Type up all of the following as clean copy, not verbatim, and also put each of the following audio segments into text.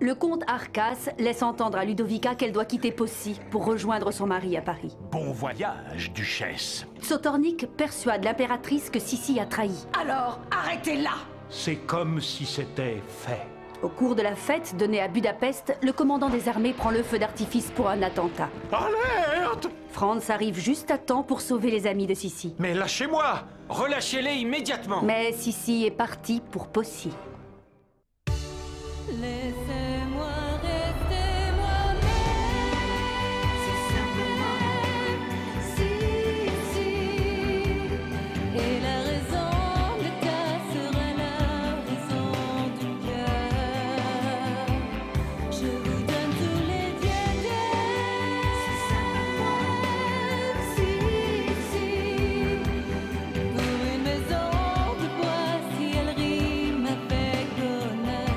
Le comte Arcas laisse entendre à Ludovica qu'elle doit quitter Poissy pour rejoindre son mari à Paris. Bon voyage, duchesse. Sotornik persuade l'impératrice que Sissi a trahi. Alors, arrêtez-la! C'est comme si c'était fait. Au cours de la fête donnée à Budapest, le commandant des armées prend le feu d'artifice pour un attentat. Alerte! Franz arrive juste à temps pour sauver les amis de Sissi. Mais lâchez-moi! Relâchez-les immédiatement. Mais Sissi est partie pour Poissy. Laissez-moi rester moi-même. C'est simplement si. Et la raison de cas sera la raison du cœur. Je vous donne tous les diadèmes. C'est simplement si. Pour une maison de bois, si elle rime avec honneur.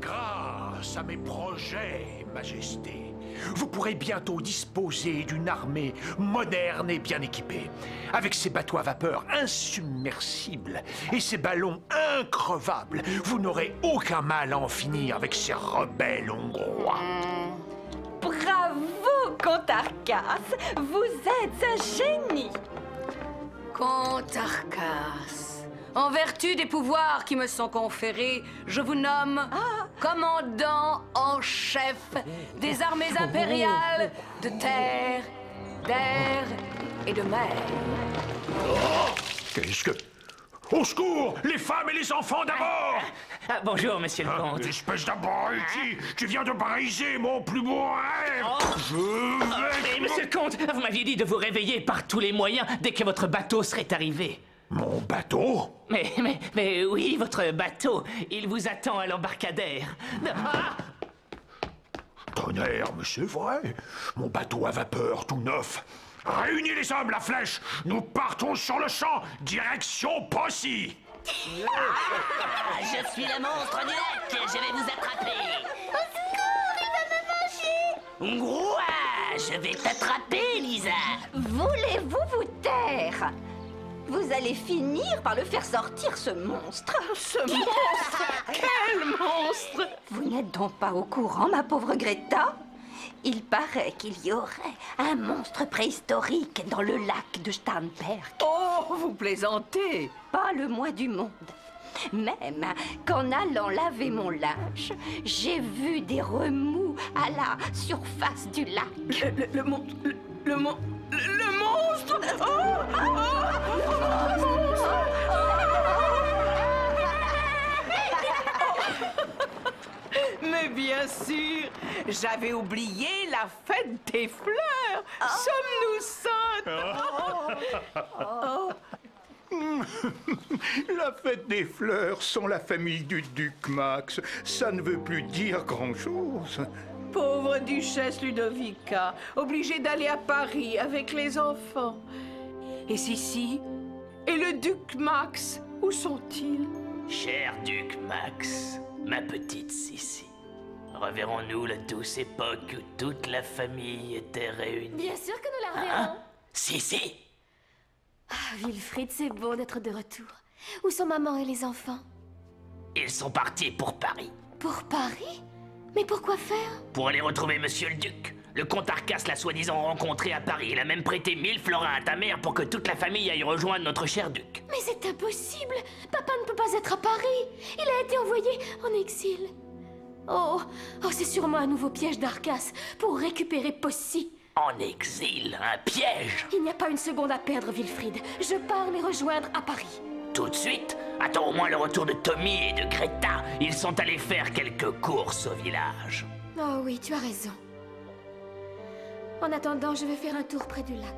Grâce à mes projets, Majesté, vous pourrez bientôt disposer d'une armée moderne et bien équipée, avec ses bateaux à vapeur insubmersibles et ses ballons increvables. Vous n'aurez aucun mal à en finir avec ces rebelles hongrois. Bravo, comte Arcas! Vous êtes un génie! Comte Arcas, en vertu des pouvoirs qui me sont conférés, je vous nomme commandant en chef des armées impériales de terre, d'air et de mer. Qu'est-ce que... Au secours! Les femmes et les enfants d'abord! Ah, bonjour, monsieur le comte. Espèce d'abruti! Tu viens de briser mon plus beau rêve! Je vais... Mais monsieur le comte, vous m'aviez dit de vous réveiller par tous les moyens dès que votre bateau serait arrivé. Mon bateau? Mais oui, votre bateau. Il vous attend à l'embarcadère. Ah! Tonnerre, mais c'est vrai. Mon bateau à vapeur tout neuf. Réunis les hommes, la flèche. Nous partons sur le champ, direction Poissy. Je suis le monstre du lac, je vais vous attraper. Au secours, il va me manger! Ouah, je vais t'attraper, Lisa. Voulez-vous vous taire? Vous allez finir par le faire sortir, ce monstre. Ce monstre? Quel monstre? Vous n'êtes donc pas au courant, ma pauvre Greta? Il paraît qu'il y aurait un monstre préhistorique dans le lac de Starnberg. Oh, vous plaisantez! Pas le moins du monde. Même qu'en allant laver mon linge, j'ai vu des remous à la surface du lac. Le monstre! Le monstre! Mais bien sûr, j'avais oublié la fête des fleurs. Sommes-nous saintes? La fête des fleurs sont la famille du duc Max. Ça ne veut plus dire grand-chose. Pauvre duchesse Ludovica, obligée d'aller à Paris avec les enfants. Et Sissi? Et le duc Max, où sont-ils? Cher duc Max, ma petite Sissi, reverrons-nous la douce époque où toute la famille était réunie? Bien sûr que nous la reverrons. Sissi! Ah, Wilfried, c'est bon d'être de retour. Où sont maman et les enfants? Ils sont partis pour Paris. Pour Paris? Mais pourquoi faire? Pour aller retrouver monsieur le duc. Le comte Arcas l'a soi-disant rencontré à Paris. Il a même prêté 1000 florins à ta mère pour que toute la famille aille rejoindre notre cher duc. Mais c'est impossible. Papa ne peut pas être à Paris. Il a été envoyé en exil. Oh, c'est sûrement un nouveau piège d'Arcas pour récupérer Poissy. En exil, un piège. Il n'y a pas une seconde à perdre, Wilfried. Je pars les rejoindre à Paris. tout de suite. Attends au moins le retour de Tommy et de Greta. Ils sont allés faire quelques courses au village. Oh oui, tu as raison. En attendant, je vais faire un tour près du lac.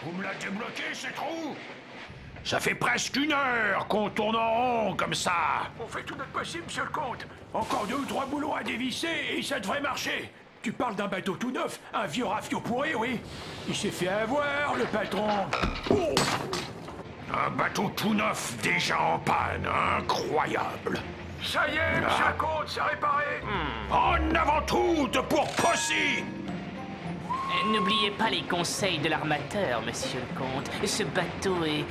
Vous me la débloqué, c'est trou? Ça fait presque 1 heure qu'on tourne en rond comme ça. On fait tout notre possible, monsieur le comte. Encore 2 ou 3 boulots à dévisser et ça devrait marcher. Tu parles d'un bateau tout neuf, un vieux rafio pourri, oui. Il s'est fait avoir, le patron. Oh, un bateau tout neuf, déjà en panne, incroyable. Ça y est, monsieur le comte, c'est réparé. En avant toute pour Possy. N'oubliez pas les conseils de l'armateur, monsieur le comte. Ce bateau est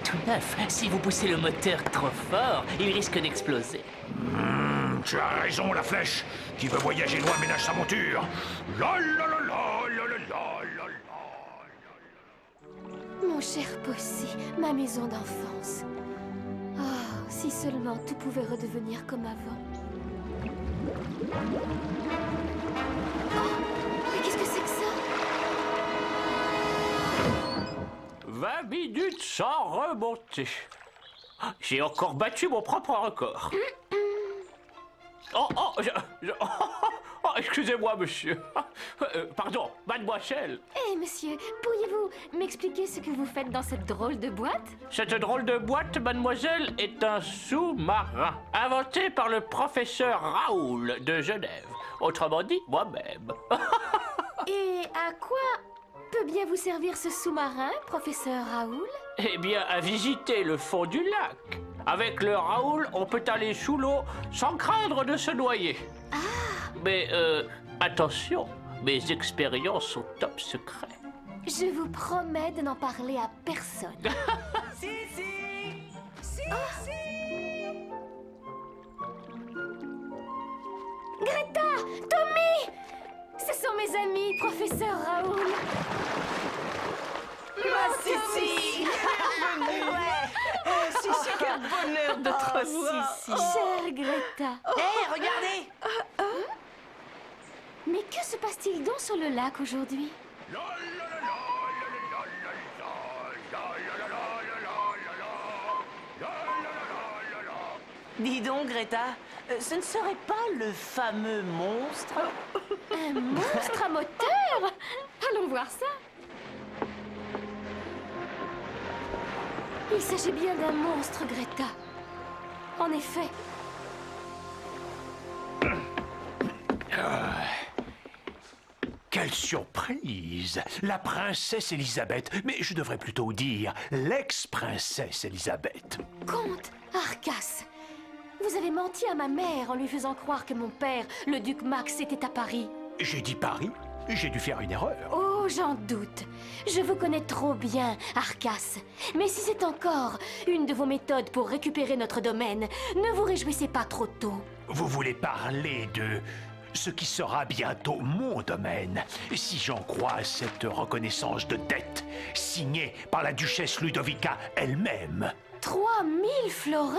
tout neuf. Si vous poussez le moteur trop fort, il risque d'exploser. Tu as raison, la flèche. Qui veut voyager loin ménage sa monture. La la la la la la la la. Mon cher Possy, ma maison d'enfance. Oh, si seulement tout pouvait redevenir comme avant. Oh, mais qu'est-ce que c'est que ça? 20 minutes sans remonter. J'ai encore battu mon propre record. Oh, excusez-moi, monsieur. Pardon, mademoiselle. Monsieur, pourriez-vous m'expliquer ce que vous faites dans cette drôle de boîte? Cette drôle de boîte, mademoiselle, est un sous-marin inventé par le professeur Raoul de Genève. Autrement dit, moi-même. Et à quoi peut bien vous servir ce sous-marin, professeur Raoul? Eh bien, à visiter le fond du lac. Avec le Raoul, on peut aller sous l'eau sans craindre de se noyer. Ah! Mais attention, mes expériences sont top secret. Je vous promets de n'en parler à personne. Greta! Tommy! Ce sont mes amis, professeur Raoul. Sissi! Sissi, quel bonheur de te revoir! Chère Greta. Hé, regardez! Mais que se passe-t-il donc sur le lac aujourd'hui? Dis donc, Greta, ce ne serait pas le fameux monstre? Un monstre à moteur? Allons voir ça. Il s'agit bien d'un monstre, Greta. En effet. Quelle surprise! La princesse Elisabeth, mais je devrais plutôt dire l'ex-princesse Elisabeth. Comte Arcas, vous avez menti à ma mère en lui faisant croire que mon père, le duc Max, était à Paris. J'ai dit Paris, j'ai dû faire une erreur. Oh, j'en doute. Je vous connais trop bien, Arcas. Mais si c'est encore une de vos méthodes pour récupérer notre domaine, ne vous réjouissez pas trop tôt. Vous voulez parler de ce qui sera bientôt mon domaine, si j'en crois cette reconnaissance de dette signée par la duchesse Ludovica elle-même. 3000 florins?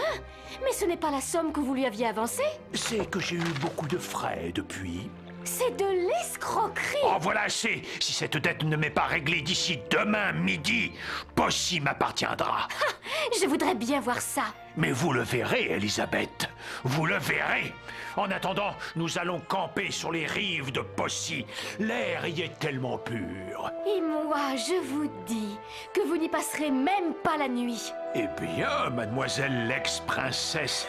Mais ce n'est pas la somme que vous lui aviez avancée? C'est que j'ai eu beaucoup de frais depuis. C'est de l'escroquerie! Oh, voilà assez! Si cette dette ne m'est pas réglée d'ici demain midi, Possy m'appartiendra. Je voudrais bien voir ça. Mais vous le verrez, Elisabeth. Vous le verrez. En attendant, nous allons camper sur les rives de Possy. L'air y est tellement pur. Et moi, je vous dis que vous n'y passerez même pas la nuit. Eh bien, mademoiselle l'ex-princesse,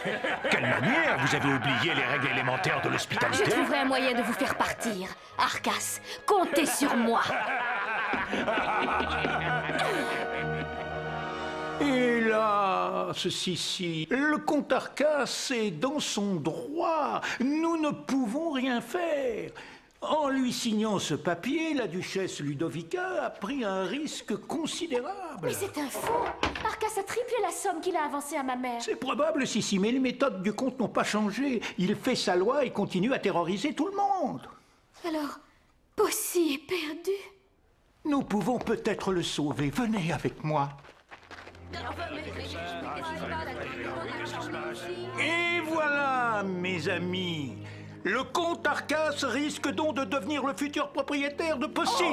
quelle manière! Vous avez oublié les règles élémentaires de Je l'hospitalité. trouverai un moyen de vous faire partir. Arcas, comptez sur moi. Hélas, Sissi, le comte Arcas est dans son droit. Nous ne pouvons rien faire. En lui signant ce papier, la duchesse Ludovica a pris un risque considérable. Mais c'est un faux. Arcas a triplé la somme qu'il a avancée à ma mère. C'est probable, Sissi, mais les méthodes du comte n'ont pas changé. Il fait sa loi et continue à terroriser tout le monde. Alors, Possy est perdu. Nous pouvons peut-être le sauver. Venez avec moi. Et voilà, mes amis, Le comte Arcas risque donc de devenir le futur propriétaire de Possy.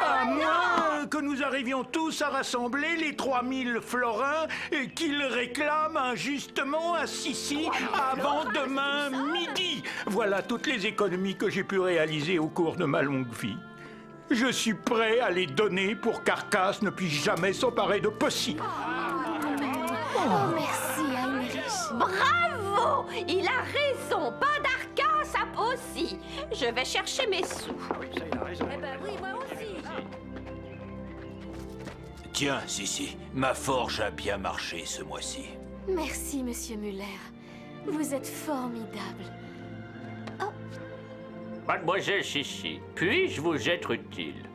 À moins que nous arrivions tous à rassembler les 3000 florins qu'il réclame injustement à Sissi avant demain midi. Voilà toutes les économies que j'ai pu réaliser au cours de ma longue vie. Je suis prêt à les donner pour qu'Arcas ne puisse jamais s'emparer de Possy. Oh, merci, Heinrich. Bravo! Il a raison, pas d'Arcas à Possy. Je vais chercher mes sous. Eh ben oui, moi aussi. Tiens, Sissi, ma forge a bien marché ce mois-ci. Merci, monsieur Muller. Vous êtes formidable. Mademoiselle Sissi, puis-je vous être utile?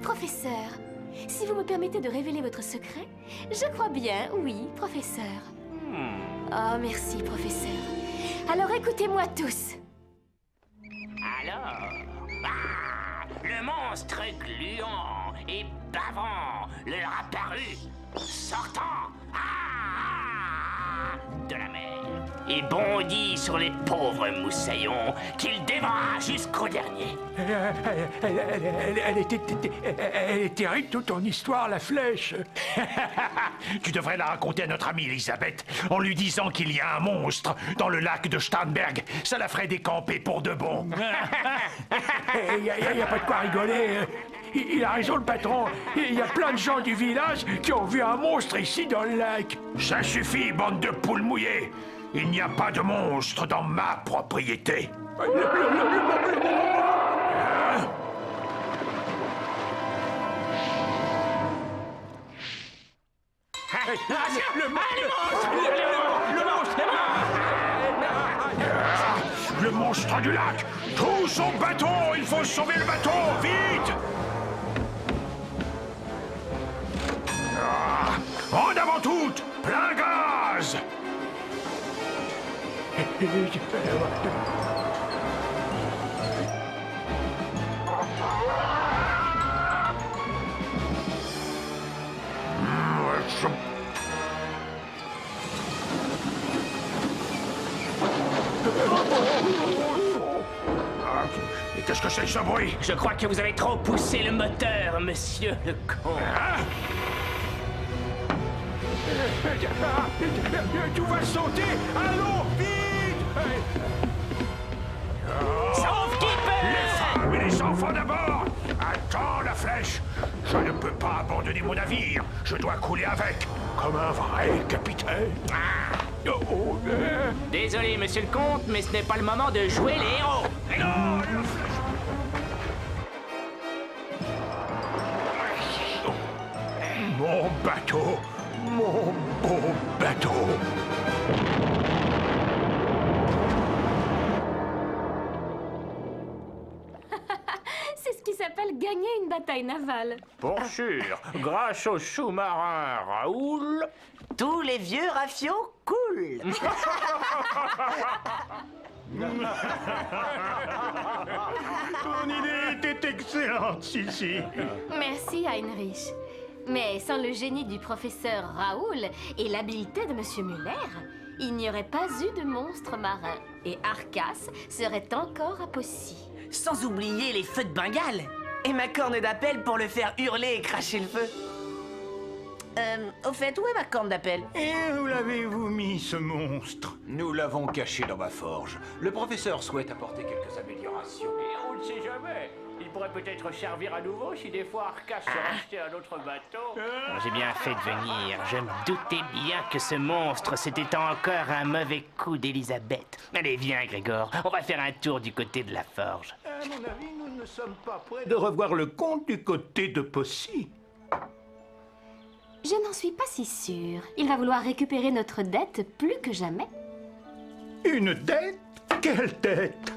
Professeur, si vous me permettez de révéler votre secret, je crois bien, oui, professeur. Oh, merci, professeur. Alors écoutez-moi tous. Alors, le monstre gluant et bavant leur apparut, sortant de la mer, et bondit sur les pauvres moussaillons qu'il dévora jusqu'au dernier. Elle est terrible, toute ton histoire, la flèche. Tu devrais la raconter à notre amie Elisabeth en lui disant qu'il y a un monstre dans le lac de Starnberg. Ça la ferait décamper pour de bon. Il n'y a pas de quoi rigoler. Il a raison, le patron. Il y a plein de gens du village qui ont vu un monstre ici dans le lac. Ça suffit, bande de poules mouillées. Il n'y a pas de monstre dans ma propriété. Le monstre du lac! Tous au bateau! Il faut sauver le bateau! Vite! En avant toutes! Plein gaz! Et qu'est-ce que c'est que ce bruit? Je crois que vous avez trop poussé le moteur, monsieur le comte. Tout va sauter. Allons, vite! Sauf qui peut! Les femmes et les enfants d'abord! Attends, la flèche! Je ne peux pas abandonner mon navire. Je dois couler avec, comme un vrai capitaine. Désolé, monsieur le comte, mais ce n'est pas le moment de jouer les héros. Non, la flèche! Mon bateau! Mon beau bateau! C'est ce qui s'appelle gagner une bataille navale. Pour sûr, grâce au sous-marin Raoul... Tous les vieux rafiaux coulent. Ton idée était excellente, Sissi. Merci, Heinrich. Mais sans le génie du professeur Raoul et l'habileté de monsieur Muller, il n'y aurait pas eu de monstre marin. Et Arcas serait encore à Possy. Sans oublier les feux de Bengale. Et ma corne d'appel pour le faire hurler et cracher le feu. Au fait, où est ma corne d'appel? Et où l'avez-vous mis, ce monstre? Nous l'avons caché dans ma forge. Le professeur souhaite apporter quelques améliorations. Et on ne sait jamais. Il pourrait peut-être servir à nouveau si des fois Arcas se rachetait un autre bateau. J'ai bien fait de venir. Je me doutais bien que ce monstre, c'était encore un mauvais coup d'Elisabeth. Allez, viens, Grégor. On va faire un tour du côté de la forge. À mon avis, nous ne sommes pas prêts de revoir le comte du côté de Possy. Je n'en suis pas si sûre. Il va vouloir récupérer notre dette plus que jamais. Une dette? Quelle dette?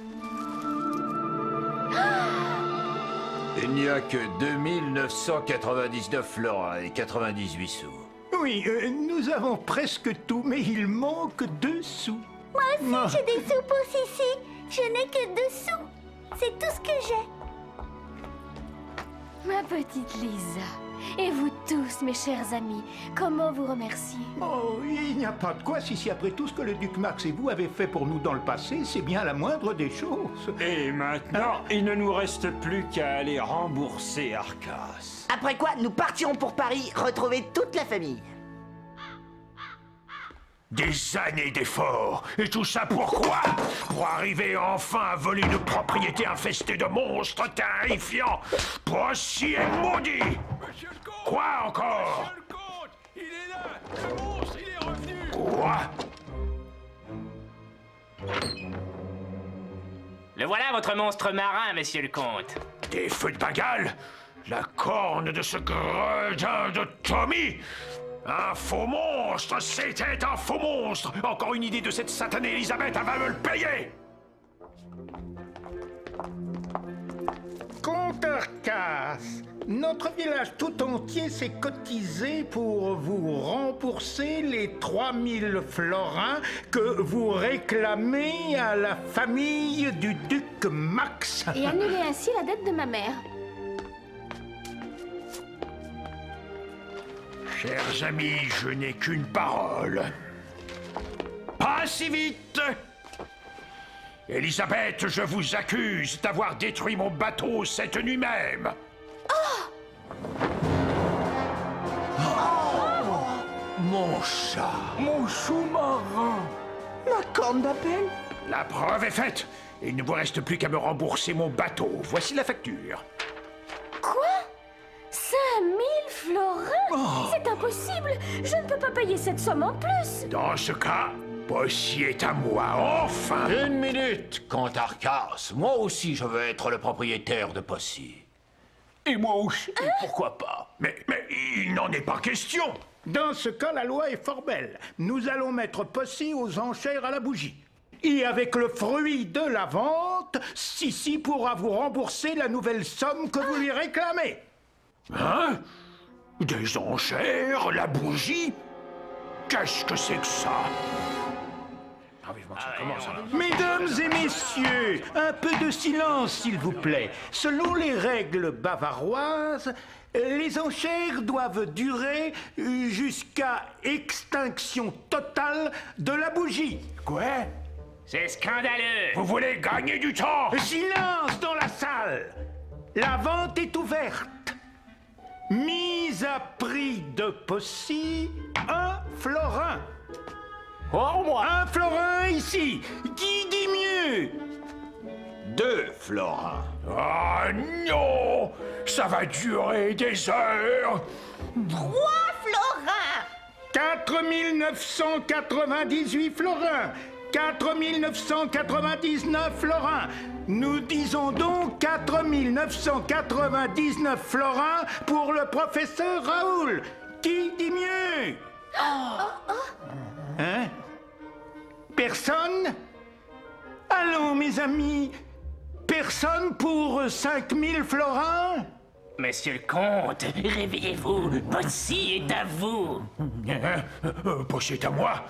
Il n'y a que 2999 florins et 98 sous. Oui, nous avons presque tout, mais il manque 2 sous. Moi aussi, j'ai des sous pour Sissi. Je n'ai que 2 sous. C'est tout ce que j'ai. Ma petite Lisa. Et vous tous, mes chers amis, comment vous remercier? Oh, il n'y a pas de quoi, si après tout ce que le duc Max et vous avez fait pour nous dans le passé, c'est bien la moindre des choses. Et maintenant, il ne nous reste plus qu'à aller rembourser Arcas. Après quoi, nous partirons pour Paris retrouver toute la famille. Des années d'efforts. Et tout ça pourquoi? Pour arriver enfin à voler une propriété infestée de monstres terrifiants. Possier maudit. Quoi encore? Monsieur le comte, il est là. Le monstre, il est revenu. Quoi? Le voilà, votre monstre marin, monsieur le comte. Des feux de Bengale? La corne de ce gredin de Tommy? Un faux monstre! C'était un faux monstre! Encore une idée de cette satanée Elisabeth, elle va me le payer! Comte Arcas, notre village tout entier s'est cotisé pour vous rembourser les 3000 florins que vous réclamez à la famille du duc Max. Et annuler ainsi la dette de ma mère. Chers amis, je n'ai qu'une parole. Pas si vite! Elisabeth, je vous accuse d'avoir détruit mon bateau cette nuit même. Mon chat. Mon sous-marin. Ma corne d'appel? La preuve est faite. Il ne vous reste plus qu'à me rembourser mon bateau. Voici la facture. Quoi? 5000 florins? C'est impossible! Je ne peux pas payer cette somme en plus! Dans ce cas, Possy est à moi, enfin! Une minute, comte Arcas. Moi aussi, je veux être le propriétaire de Possy. Et moi aussi, pourquoi pas? Mais il n'en est pas question! Dans ce cas, la loi est fort belle. Nous allons mettre Possy aux enchères à la bougie. Et avec le fruit de la vente, Sissi pourra vous rembourser la nouvelle somme que vous lui réclamez. Hein? Des enchères? La bougie? Qu'est-ce que c'est que ça? Ah, vivement que ça commence, alors. Mesdames et messieurs, un peu de silence, s'il vous plaît. Selon les règles bavaroises, les enchères doivent durer jusqu'à extinction totale de la bougie. Quoi? C'est scandaleux! Vous voulez gagner du temps? Silence dans la salle! La vente est ouverte. Mise à prix de Possy, 1 florin. Oh, moi. 1 florin ici. Qui dit mieux? 2 florins. Ah non! Ça va durer des heures! 3 florins! 4998 florins. 4999 florins. Nous disons donc 4999 florins pour le professeur Raoul. Qui dit mieux? Hein? Personne? Allons, mes amis. Personne pour 5000 florins? Monsieur le comte, réveillez-vous. Possy est à vous. Possy est à moi?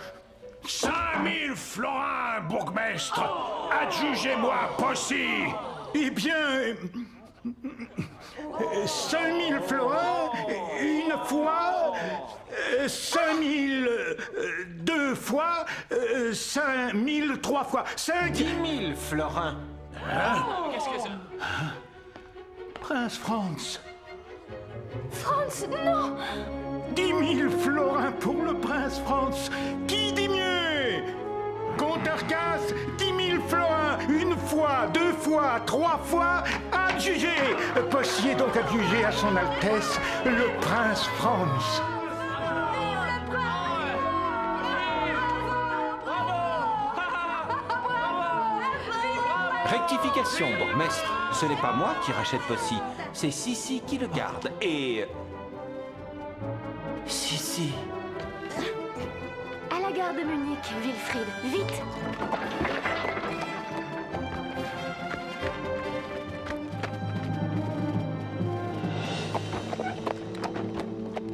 5000 florins, bourgmestre! Adjugez-moi, Possy! Eh bien... 5000 florins, une fois, 5000 deux fois, 5000 trois fois, 10 000 florins. Qu'est-ce que ça? Prince Franz. Franz, non! 10 000 florins pour le prince Franz. Qui dit mieux? Comte Arcas, 10 000 florins, une fois, 2 fois, 3 fois, adjugé. Possy est donc adjugé à son Altesse, le prince Franz. Rectification, bourgmestre. Ce n'est pas moi qui rachète Possy, c'est Sissi qui le garde. Et... Sissi... À la gare de Munich, Wilfried, vite!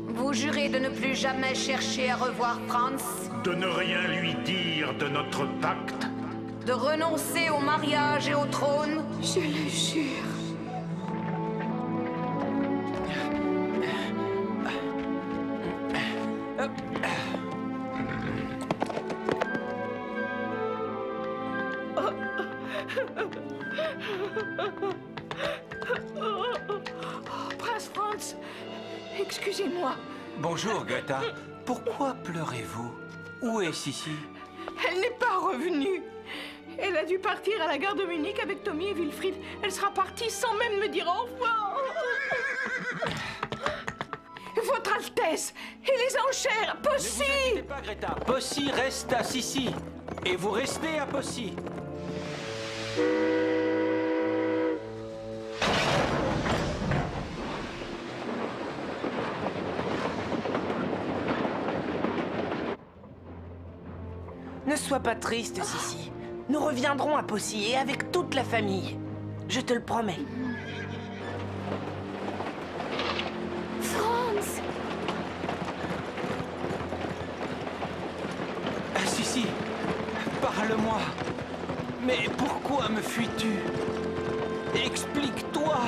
Vous jurez de ne plus jamais chercher à revoir Franz? De ne rien lui dire de notre pacte? De renoncer au mariage et au trône? Je le jure. Prince Franz, excusez-moi. Bonjour, Greta. Pourquoi pleurez-vous? Où est Sissi? Elle n'est pas revenue. Elle a dû partir à la gare de Munich avec Tommy et Wilfried. Elle sera partie sans même me dire au revoir. Votre Altesse et les enchères, Possy! Ne vous inquiétez pas, Greta. Possy reste à Sissi. Et vous restez à Possy. Ne sois pas triste, Sissi. Nous reviendrons à Possy et avec toute la famille. Je te le promets. Franz! Sissi, parle-moi. Mais pourquoi me fuis-tu? Explique-toi.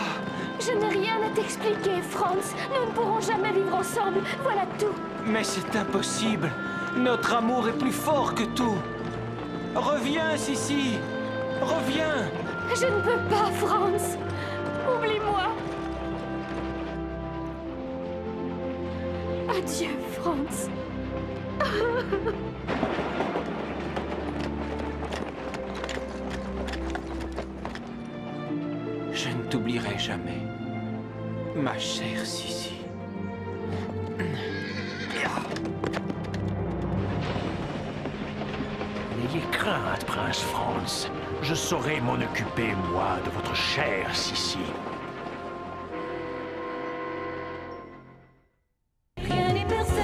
Je n'ai rien à t'expliquer, Franz. Nous ne pourrons jamais vivre ensemble. Voilà tout. Mais c'est impossible. Notre amour est plus fort que tout. Reviens, Sissi. Reviens. Je ne peux pas, Franz. Oublie-moi. Adieu, Franz. Je ne t'oublierai jamais, ma chère Sissi. N'ayez crainte, Prince Franz. Je saurai m'en occuper, moi, de votre chère Sissi. Rien ni personne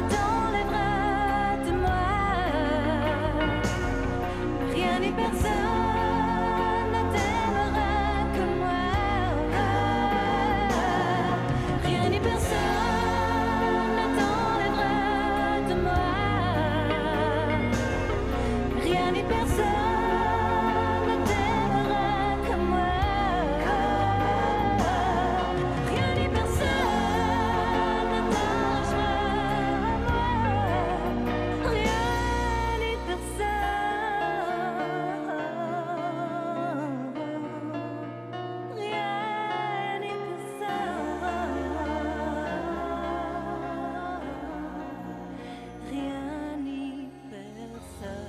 dans les bras de moi. Rien ni personne ne t'aimera que moi. Rien ni personne dans les bras de moi. Rien ni personne ne t'aimera que moi. Rien ni personne ne t'arrangera à moi. Rien ni personne. Rien ni personne. Rien ni personne.